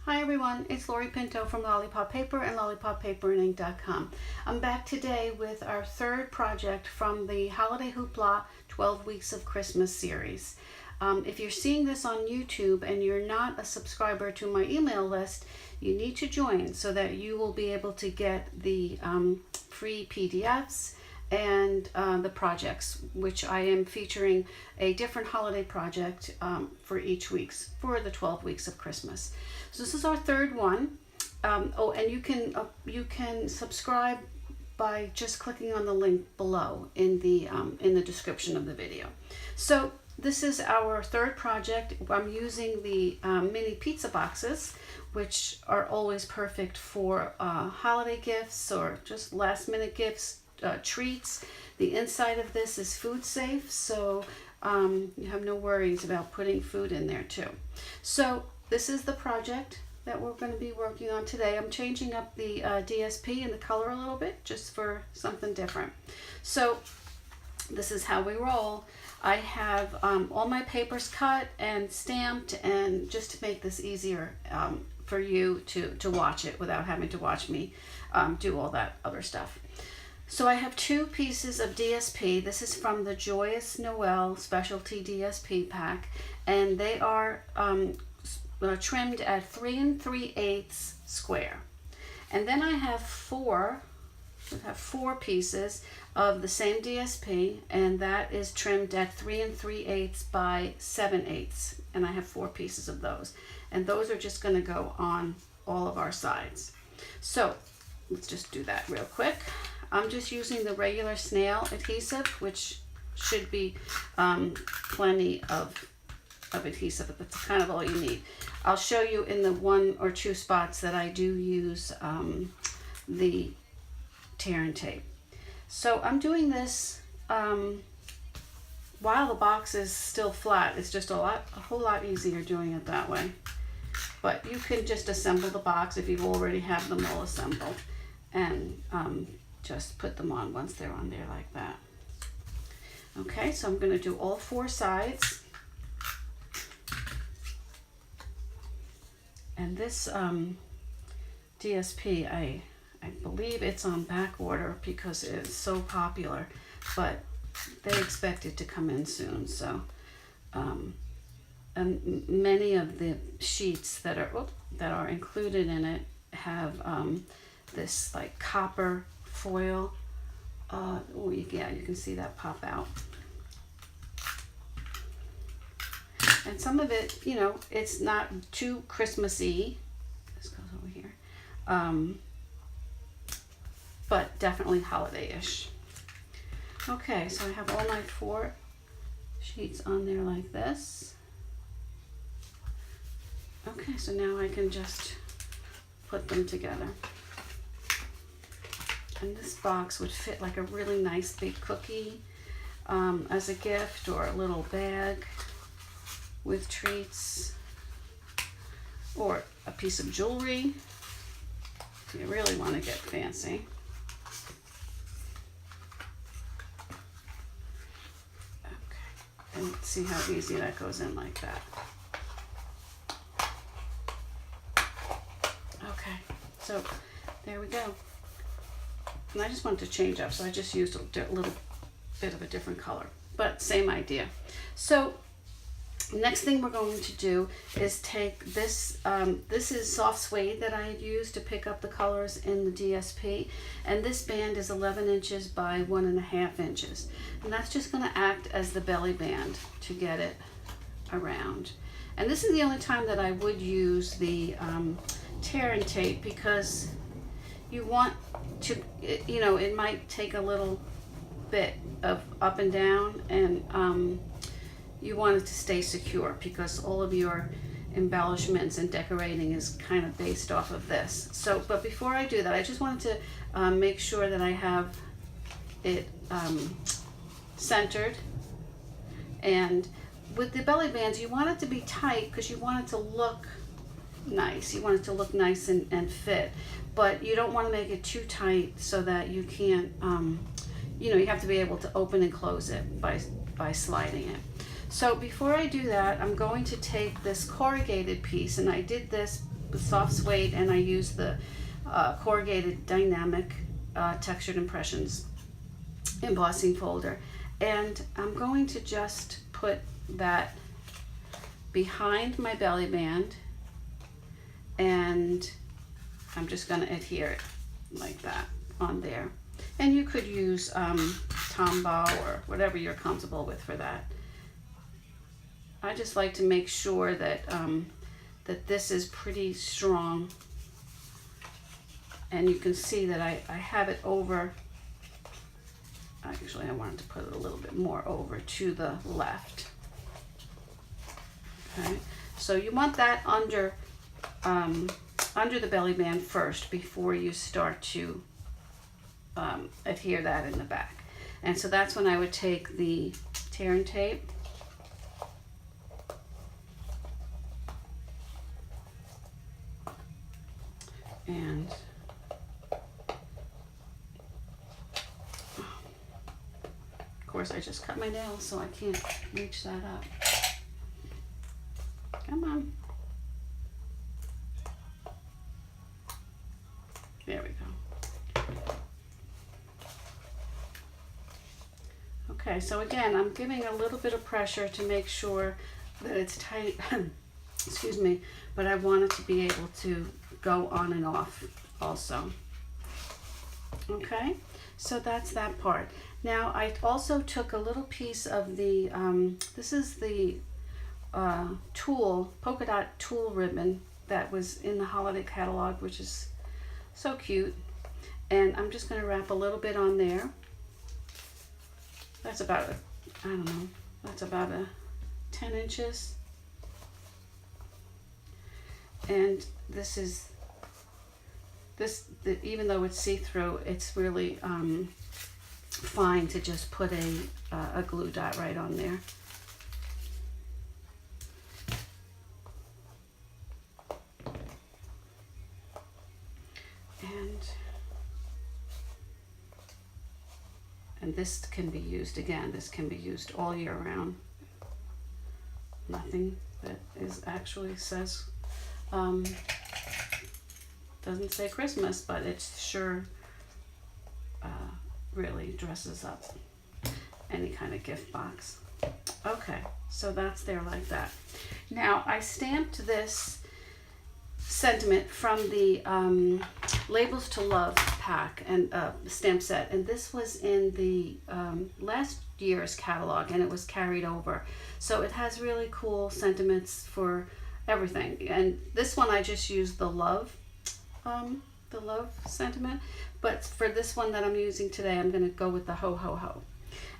Hi everyone, it's Lori Pinto from Lollipop Paper and LollipopPaperandInk.com. I'm back today with our third project from the Holiday Hoopla 12 Weeks of Christmas series. If you're seeing this on YouTube and you're not a subscriber to my email list, you need to join so that you will be able to get the free PDFs and the projects, which I am featuring a different holiday project for each week for the 12 weeks of Christmas. So this is our third one. And you can subscribe by just clicking on the link below in the description of the video. So this is our third project. I'm using the mini pizza boxes, which are always perfect for holiday gifts or just last minute gifts. Treats. The inside of this is food safe, so you have no worries about putting food in there too. So this is the project that we're going to be working on today. I'm changing up the DSP and the color a little bit just for something different. So this is how we roll. I have all my papers cut and stamped, and just to make this easier for you to watch it without having to watch me do all that other stuff. So I have two pieces of DSP. This is from the Joyous Noel Specialty DSP pack, and they are trimmed at 3 3/8 square. And then I have four pieces of the same DSP, and that is trimmed at 3 3/8 by 7/8, and I have 4 pieces of those, and those are just going to go on all of our sides. So let's just do that real quick. I'm just using the regular snail adhesive, which should be plenty of adhesive, but that's kind of all you need. I'll show you in the 1 or 2 spots that I do use the tear and tape. So I'm doing this while the box is still flat. It's just a whole lot easier doing it that way. But you can just assemble the box if you already have them all assembled, and just put them on once they're on there like that. Okay, so I'm going to do all 4 sides. And this DSP, I believe it's on back order because it's so popular, but they expect it to come in soon. So, and many of the sheets that are included in it have this like copper foil. Yeah, you can see that pop out. And some of it, you know, it's not too Christmassy. This goes over here. But definitely holiday-ish. Okay, so I have all my 4 sheets on there like this. Okay, so now I can just put them together. And this box would fit like a really nice big cookie as a gift, or a little bag with treats, or a piece of jewelry if you really want to get fancy. Okay, and see how easy that goes in like that. Okay, so there we go. And I just wanted to change up, so I just used a little bit of a different color, but same idea. So next thing we're going to do is take this, this is soft suede that I had used to pick up the colors in the DSP, and this band is 11 inches by 1.5 inches, and that's just going to act as the belly band to get it around. And this is the only time that I would use the tear and tape, because you want to, you know, it might take a little bit of up and down, and you want it to stay secure because all of your embellishments and decorating is kind of based off of this. So, but before I do that, I just wanted to make sure that I have it centered. And with the belly bands, you want it to be tight because you want it to look nice. You want it to look nice and fit, but you don't want to make it too tight so that you can't, you know, you have to be able to open and close it by sliding it. So before I do that, I'm going to take this corrugated piece, and I did this soft suede, and I use the corrugated dynamic textured impressions embossing folder. And I'm going to just put that behind my belly band, and I'm just going to adhere it like that on there. And you could use Tombow or whatever you're comfortable with for that. I just like to make sure that that this is pretty strong, and you can see that I have it over. Actually, I wanted to put it a little bit more over to the left. Okay, so you want that under the belly band first before you start to adhere that in the back. And so that's when I would take the tear and tape and of course I just cut my nails, so I can't reach that up. Come on. There we go. Okay, so again, I'm giving a little bit of pressure to make sure that it's tight. Excuse me, but I want it to be able to go on and off also. Okay, so that's that part. Now I also took a little piece of the, this is the polka dot tulle ribbon that was in the holiday catalog, which is so cute. And I'm just going to wrap a little bit on there. That's about, I don't know, that's about 10 inches. And this is, even though it's see-through, it's really fine to just put a glue dot right on there. And this can be used, again, this can be used all year round. Nothing that is actually says, doesn't say Christmas, but it sure really dresses up any kind of gift box. Okay, so that's there like that. Now I stamped this sentiment from the Labels to Love pack and stamp set, and this was in the last year's catalog, and it was carried over, so it has really cool sentiments for everything. And this one I just used the love sentiment, but for this one that I'm using today, I'm going to go with the ho ho ho.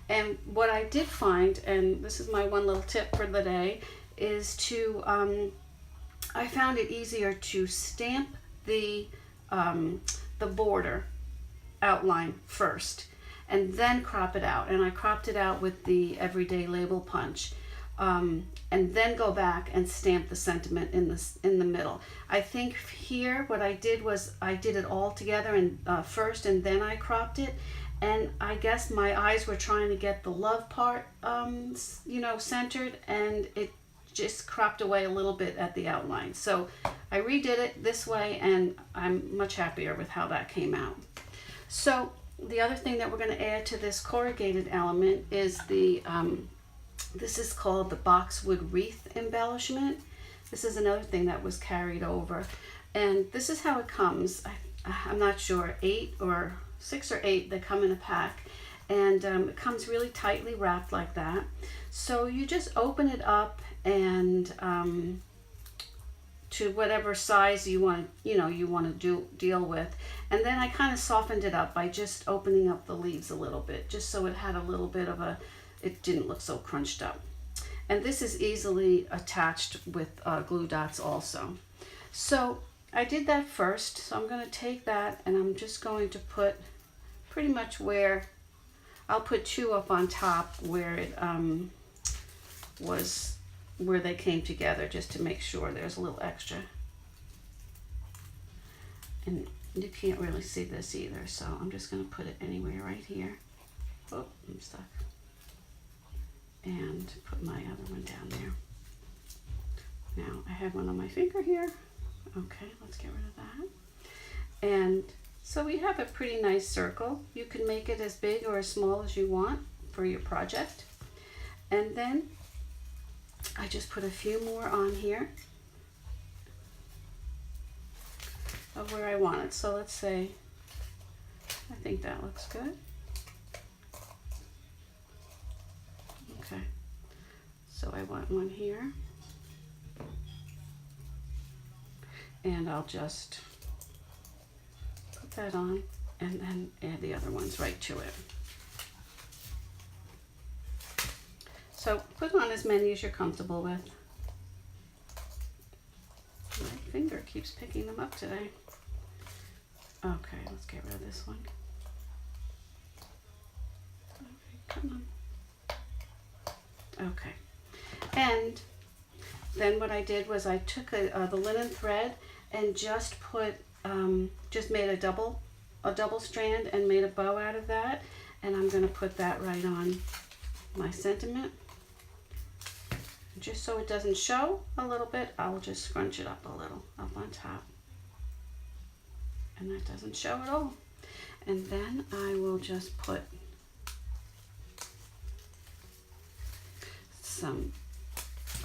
And what I did find, and this is my one little tip for the day, is to I found it easier to stamp the border outline first and then crop it out. And I cropped it out with the Everyday Label Punch, and then go back and stamp the sentiment in the middle. I think here what I did was I did it all together and first, and then I cropped it. And I guess my eyes were trying to get the love part, you know, centered, and it just cropped away a little bit at the outline. So I redid it this way, and I'm much happier with how that came out. So the other thing that we're going to add to this corrugated element is the, this is called the boxwood wreath embellishment. This is another thing that was carried over. And this is how it comes. I'm not sure, 6 or 8 that come in a pack. And it comes really tightly wrapped like that. So you just open it up and to whatever size you want, to deal with. And then I kind of softened it up by just opening up the leaves a little bit, just so it had a little bit of it didn't look so crunched up. And this is easily attached with glue dots also. So I did that first. So I'm going to take that and I'm just going to put pretty much where, I'll put 2 up on top where it was, where they came together, just to make sure there's a little extra. And you can't really see this either, so I'm just going to put it anywhere right here. Oh, I'm stuck. And put my other one down there. Now I have one on my finger here. Okay, let's get rid of that. And so we have a pretty nice circle. You can make it as big or as small as you want for your project. And then I just put a few more on here of where I want it. So let's say, I think that looks good. Okay, so I want one here. And I'll just put that on and then add the other ones right to it. So put on as many as you're comfortable with. My finger keeps picking them up today. Okay, let's get rid of this one. Okay, come on. Okay, and then what I did was I took the linen thread and just put, just made a double strand and made a bow out of that. And I'm gonna put that right on my sentiment. Just so it doesn't show a little bit, I'll just scrunch it up a little, up on top. And that doesn't show at all. And then I will just put some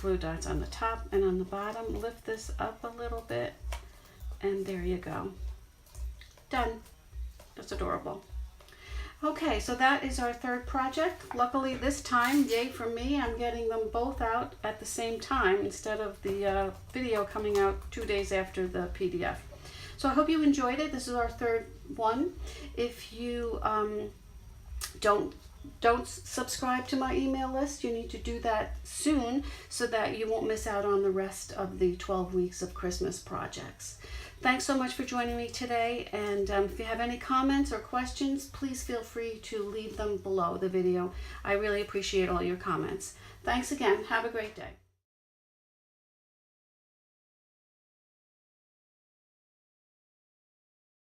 glue dots on the top and on the bottom. Lift this up a little bit, and there you go. Done. That's adorable. Okay, so that is our third project. Luckily this time, yay for me, I'm getting them both out at the same time instead of the video coming out 2 days after the PDF. So I hope you enjoyed it. This is our third one. If you don't subscribe to my email list, you need to do that soon so that you won't miss out on the rest of the 12 weeks of Christmas projects. Thanks so much for joining me today, and if you have any comments or questions, please feel free to leave them below the video. I really appreciate all your comments. Thanks again. Have a great day.